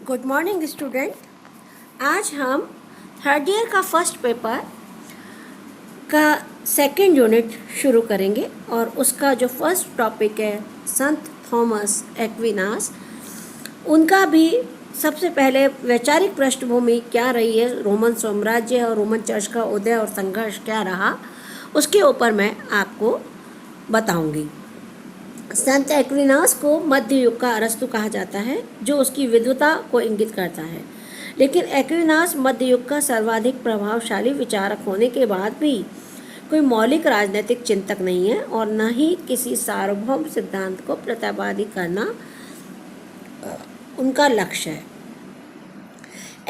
Good morning student. आज हम third year का फर्स्ट पेपर का सेकंड यूनिट शुरू करेंगे और उसका जो फर्स्ट टॉपिक है संत थॉमस एक्विनास, उनका भी सबसे पहले वैचारिक पृष्ठभूमि क्या रही है, रोमन साम्राज्य और रोमन चर्च का उदय और संघर्ष क्या रहा, उसके ऊपर मैं आपको बताऊंगी। संत एक्विनास को मध्य युग का अरस्तु कहा जाता है, जो उसकी विद्वता को इंगित करता है। लेकिन एक्विनास मध्य युग का सर्वाधिक प्रभावशाली विचारक होने के बाद भी कोई मौलिक राजनीतिक चिंतक नहीं है और न ही किसी सार्वभौम सिद्धांत को प्रतिपादित करना उनका लक्ष्य है।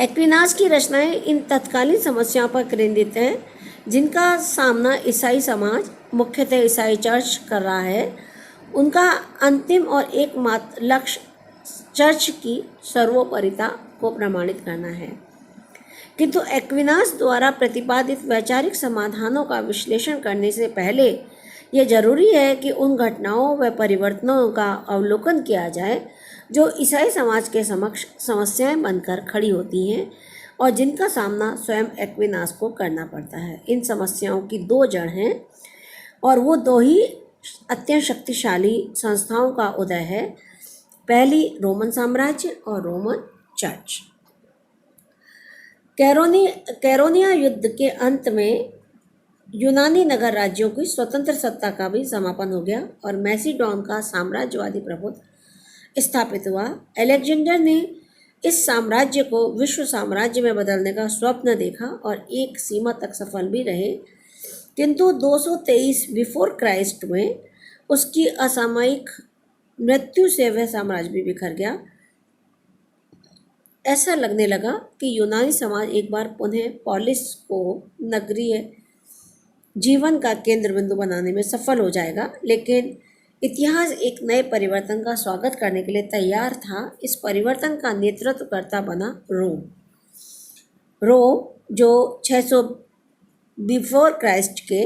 एक्विनास की रचनाएं इन तत्कालीन समस्याओं पर केंद्रित हैं जिनका सामना ईसाई समाज, मुख्यतः ईसाई चर्च, कर रहा है। उनका अंतिम और एकमात्र लक्ष्य चर्च की सर्वोपरिता को प्रमाणित करना है। किंतु एक्विनास द्वारा प्रतिपादित वैचारिक समाधानों का विश्लेषण करने से पहले यह जरूरी है कि उन घटनाओं व परिवर्तनों का अवलोकन किया जाए जो ईसाई समाज के समक्ष समस्याएं बनकर खड़ी होती हैं और जिनका सामना स्वयं एक्विनास को करना पड़ता है। इन समस्याओं की दो जड़ हैं और वो दो ही अत्यंत शक्तिशाली संस्थाओं का उदय है। पहली रोमन साम्राज्य और रोमन चर्च। कैरोनिया युद्ध के अंत में यूनानी नगर राज्यों की स्वतंत्र सत्ता का भी समापन हो गया और मैसिडोन का साम्राज्यवादी प्रभुत्व स्थापित हुआ। अलेक्जेंडर ने इस साम्राज्य को विश्व साम्राज्य में बदलने का स्वप्न देखा और एक सीमा तक सफल भी रहे, किंतु 223 बिफोर क्राइस्ट में उसकी असामयिक मृत्यु से वह साम्राज्य भी बिखर गया। ऐसा लगने लगा कि यूनानी समाज एक बार पुनः पॉलिस को नगरीय जीवन का केंद्र बिंदु बनाने में सफल हो जाएगा, लेकिन इतिहास एक नए परिवर्तन का स्वागत करने के लिए तैयार था। इस परिवर्तन का नेतृत्व करता बना रोम जो 600 बिफोर क्राइस्ट के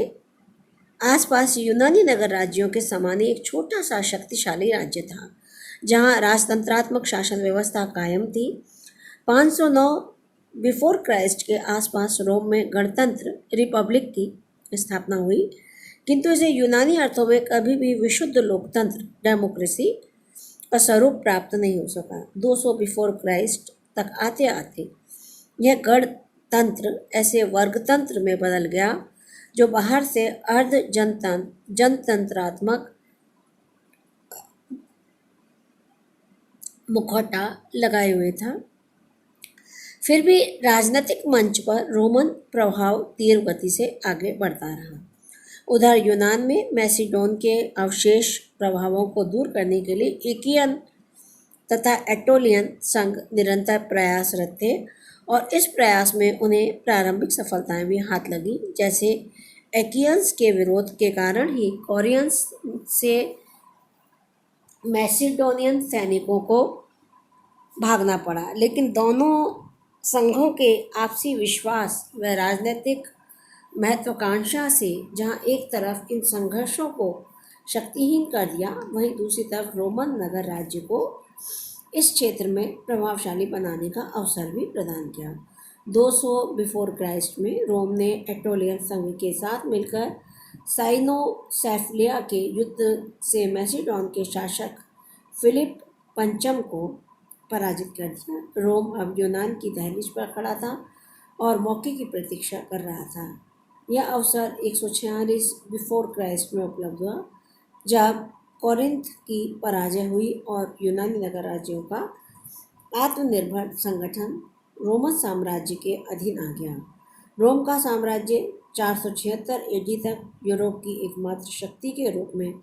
आसपास यूनानी नगर राज्यों के समान एक छोटा सा शक्तिशाली राज्य था, जहां राजतंत्रात्मक शासन व्यवस्था कायम थी। 509 बिफोर क्राइस्ट के आसपास रोम में गणतंत्र रिपब्लिक की स्थापना हुई, किंतु इसे यूनानी अर्थों में कभी भी विशुद्ध लोकतंत्र डेमोक्रेसी का स्वरूप प्राप्त नहीं हो सका। 200 बिफोर क्राइस्ट तक आते आते यह गणतंत्र ऐसे वर्गतंत्र में बदल गया जो बाहर से अर्ध जनतंत्रात्मक मुखौटा लगाए हुए था। फिर भी राजनीतिक मंच पर रोमन प्रभाव तीव्र गति से आगे बढ़ता रहा। उधर यूनान में मैसिडोन के अवशेष प्रभावों को दूर करने के लिए एकियन तथा एटोलियन संघ निरंतर प्रयासरत थे और इस प्रयास में उन्हें प्रारंभिक सफलताएं भी हाथ लगी। जैसे एकियंस के विरोध के कारण ही कोरियंस से मैसिडोनियन सैनिकों को भागना पड़ा, लेकिन दोनों संघों के आपसी विश्वास व राजनीतिक महत्वाकांक्षा से जहां एक तरफ इन संघर्षों को शक्तिहीन कर दिया, वहीं दूसरी तरफ रोमन नगर राज्य को इस क्षेत्र में प्रभावशाली बनाने का अवसर भी प्रदान किया। 200 बिफोर क्राइस्ट में रोम ने एटोलियन संघ के साथ मिलकर साइनोसैफलिया के युद्ध से मैसिडोन के शासक फिलिप पंचम को पराजित कर दिया। रोम अब यूनान की दहलीज पर खड़ा था और मौके की प्रतीक्षा कर रहा था। यह अवसर 146 बिफोर क्राइस्ट में उपलब्ध हुआ, जब कोरिंथ की पराजय हुई और यूनानी नगर राज्यों का आत्मनिर्भर संगठन रोमन साम्राज्य के अधीन आ गया। रोम का साम्राज्य 476 एडी तक यूरोप की एकमात्र शक्ति के रूप में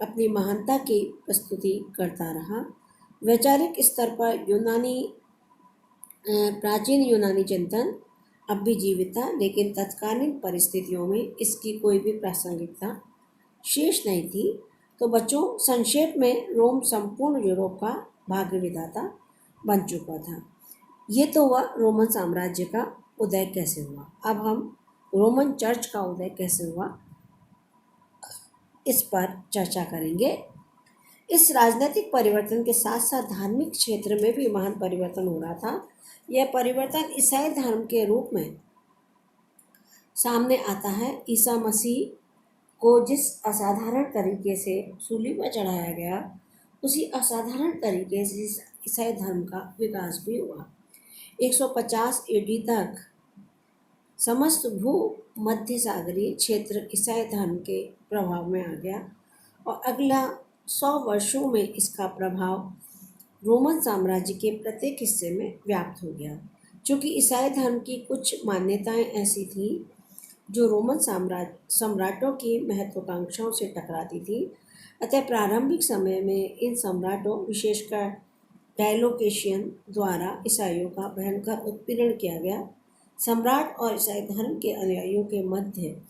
अपनी महानता की प्रस्तुति करता रहा। वैचारिक स्तर पर प्राचीन यूनानी चिंतन अब भी जीवित था, लेकिन तत्कालीन परिस्थितियों में इसकी कोई भी प्रासंगिकता शेष नहीं थी। तो बच्चों, संक्षेप में रोम संपूर्ण यूरोप का भाग्य विधाता बन चुका था। ये तो हुआ रोमन साम्राज्य का उदय कैसे हुआ। अब हम रोमन चर्च का उदय कैसे हुआ इस पर चर्चा करेंगे। इस राजनीतिक परिवर्तन के साथ साथ धार्मिक क्षेत्र में भी महान परिवर्तन हो रहा था। यह परिवर्तन ईसाई धर्म के रूप में सामने आता है। ईसा मसीह को जिस असाधारण तरीके से सूली पर चढ़ाया गया, उसी असाधारण तरीके से ईसाई धर्म का विकास भी हुआ। 150 एडी तक समस्त भूमध्य सागरीय क्षेत्र ईसाई धर्म के प्रभाव में आ गया और अगला 100 वर्षों में इसका प्रभाव रोमन साम्राज्य के प्रत्येक हिस्से में व्याप्त हो गया। चूँकि ईसाई धर्म की कुछ मान्यताएं ऐसी थीं जो रोमन सम्राटों की महत्वाकांक्षाओं से टकराती थी, अतः प्रारंभिक समय में इन सम्राटों, विशेषकर डायलोकेशियन द्वारा ईसाइयों का भयंकर उत्पीड़न किया गया। सम्राट और ईसाई धर्म के अनुयायियों के मध्य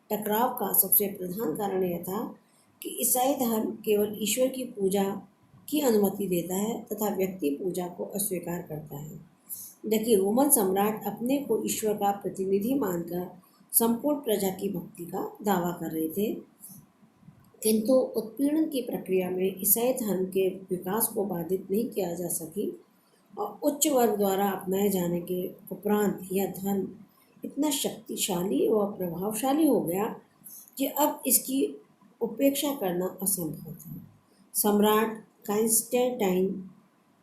टकराव का सबसे प्रधान कारण यह था कि ईसाई धर्म केवल ईश्वर की पूजा की अनुमति देता है तथा व्यक्ति पूजा को अस्वीकार करता है, जबकि रोमन सम्राट अपने को ईश्वर का प्रतिनिधि मानकर संपूर्ण प्रजा की भक्ति का दावा कर रहे थे। किंतु उत्पीड़न की प्रक्रिया में ईसाई धर्म के विकास को बाधित नहीं किया जा सकी और उच्च वर्ग द्वारा अपनाए जाने के उपरांत यह धर्म इतना शक्तिशाली व प्रभावशाली हो गया कि अब इसकी उपेक्षा करना असंभव था। सम्राट कॉन्स्टेंटाइन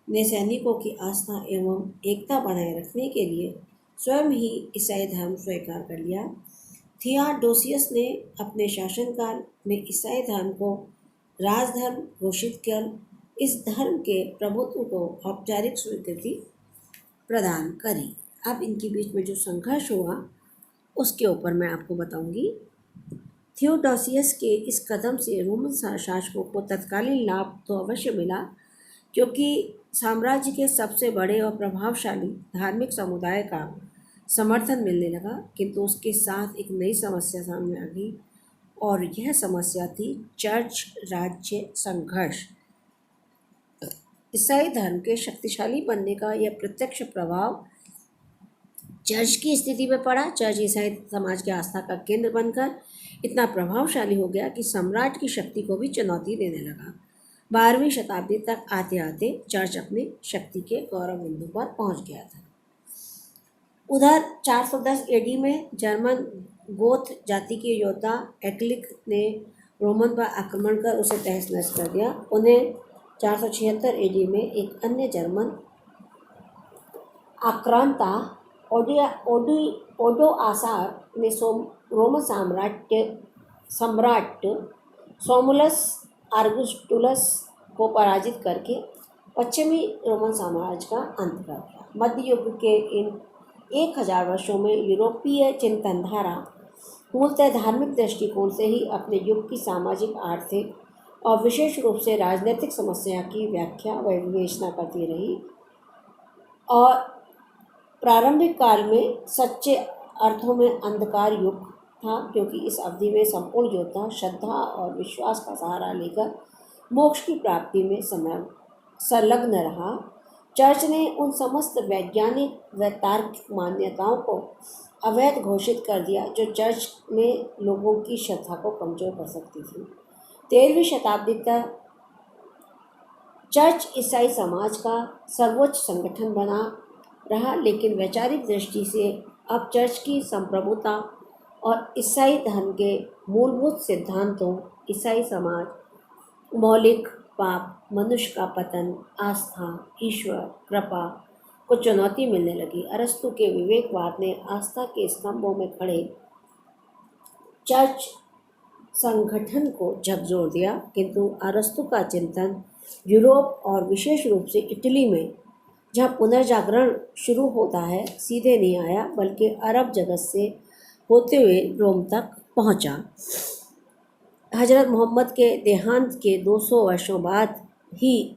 ने सैनिकों की आस्था एवं एकता बनाए रखने के लिए स्वयं ही ईसाई धर्म स्वीकार कर लिया। थियोडोसियस ने अपने शासनकाल में ईसाई धर्म को राजधर्म घोषित कर इस धर्म के प्रभुत्व को औपचारिक स्वीकृति प्रदान करी। अब इनके बीच में जो संघर्ष हुआ उसके ऊपर मैं आपको बताऊंगी। थियोडोसियस के इस कदम से रोमन शासकों को तत्कालीन लाभ तो अवश्य मिला, क्योंकि साम्राज्य के सबसे बड़े और प्रभावशाली धार्मिक समुदाय का समर्थन मिलने लगा, किंतु उसके साथ एक नई समस्या सामने आ गई और यह समस्या थी चर्च राज्य संघर्ष। ईसाई धर्म के शक्तिशाली बनने का यह प्रत्यक्ष प्रभाव चर्च की स्थिति में पड़ा। चर्च ईसाई समाज के आस्था का केंद्र बनकर इतना प्रभावशाली हो गया कि सम्राट की शक्ति को भी चुनौती देने लगा। 12वीं शताब्दी तक आते आते चर्च अपनी शक्ति के गौरव बिंदु पर पहुंच गया था। उधर 410 एडी में जर्मन गोथ जाति के योद्धा एक्लिक ने रोमन पर आक्रमण कर उसे तहस नहस कर दिया। उन्हें 476 एडी में एक अन्य जर्मन आक्रांता ओडोआसार ने रोमन सम्राट सोमुलस आर्गुस्टुलस को पराजित करके पश्चिमी रोमन साम्राज्य का अंत कर दिया। मध्य युग के इन 1000 वर्षों में यूरोपीय चिंतनधारा मूलतः धार्मिक दृष्टिकोण से ही अपने युग की सामाजिक, आर्थिक और विशेष रूप से राजनीतिक समस्या की व्याख्या व विवेचना करती रही और प्रारंभिक काल में सच्चे अर्थों में अंधकार युग था, क्योंकि इस अवधि में संपूर्ण योद्धा श्रद्धा और विश्वास का सहारा लेकर मोक्ष की प्राप्ति में संलग्न रहा। चर्च ने उन समस्त वैज्ञानिक व तार्किक मान्यताओं को अवैध घोषित कर दिया जो चर्च में लोगों की श्रद्धा को कमजोर कर सकती थी। 13वीं शताब्दी तक चर्च ईसाई समाज का सर्वोच्च संगठन बना रहा, लेकिन वैचारिक दृष्टि से अब चर्च की संप्रभुता और ईसाई धर्म के मूलभूत सिद्धांतों, ईसाई समाज, मौलिक पाप, मनुष्य का पतन, आस्था, ईश्वर, कृपा को चुनौती मिलने लगी। अरस्तु के विवेकवाद ने आस्था के स्तंभों में खड़े चर्च संगठन को झकझोर दिया, किंतु अरस्तु का चिंतन यूरोप और विशेष रूप से इटली में, जहाँ पुनर्जागरण शुरू होता है, सीधे नहीं आया, बल्कि अरब जगत से होते हुए रोम तक पहुँचा। हजरत मोहम्मद के देहांत के 200 वर्षों बाद ही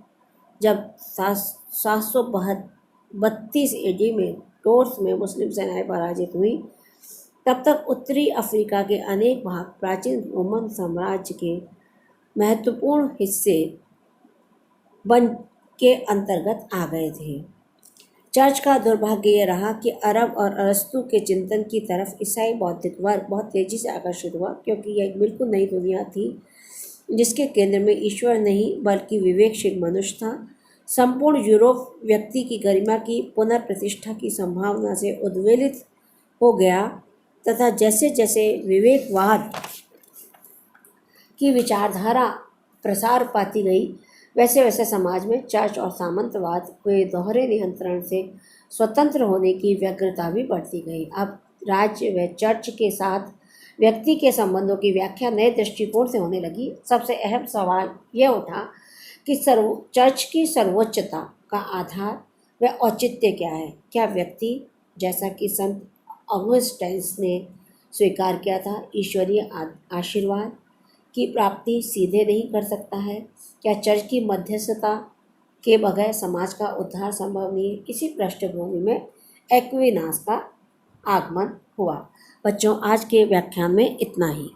जब 732 एडी में टोर्स में मुस्लिम सेनाएं पराजित हुई, तब तक उत्तरी अफ्रीका के अनेक भाग प्राचीन रोमन साम्राज्य के महत्वपूर्ण हिस्से बन के अंतर्गत आ गए थे। चर्च का दुर्भाग्य यह रहा कि अरब और अरस्तु के चिंतन की तरफ ईसाई बौद्धिक वर्ग बहुत तेज़ी से आकर्षित हुआ, क्योंकि यह एक बिल्कुल नई दुनिया थी जिसके केंद्र में ईश्वर नहीं बल्कि विवेकशील मनुष्य था। संपूर्ण यूरोप व्यक्ति की गरिमा की पुनर्प्रतिष्ठा की संभावना से उद्वेलित हो गया तथा जैसे जैसे विवेकवाद की विचारधारा प्रसार पाती गई वैसे वैसे समाज में चर्च और सामंतवाद के दोहरे नियंत्रण से स्वतंत्र होने की व्यग्रता भी बढ़ती गई। अब राज्य व चर्च के साथ व्यक्ति के संबंधों की व्याख्या नए दृष्टिकोण से होने लगी। सबसे अहम सवाल यह उठा कि चर्च की सर्वोच्चता का आधार व औचित्य क्या है। क्या व्यक्ति, जैसा कि संत ऑगस्टाइन्स ने स्वीकार किया था, ईश्वरीय आशीर्वाद की प्राप्ति सीधे नहीं कर सकता है? क्या चर्च की मध्यस्थता के बगैर समाज का उद्धार संभव नहीं है? इसी पृष्ठभूमि में एक्विनास का आगमन हुआ। बच्चों, आज के व्याख्यान में इतना ही।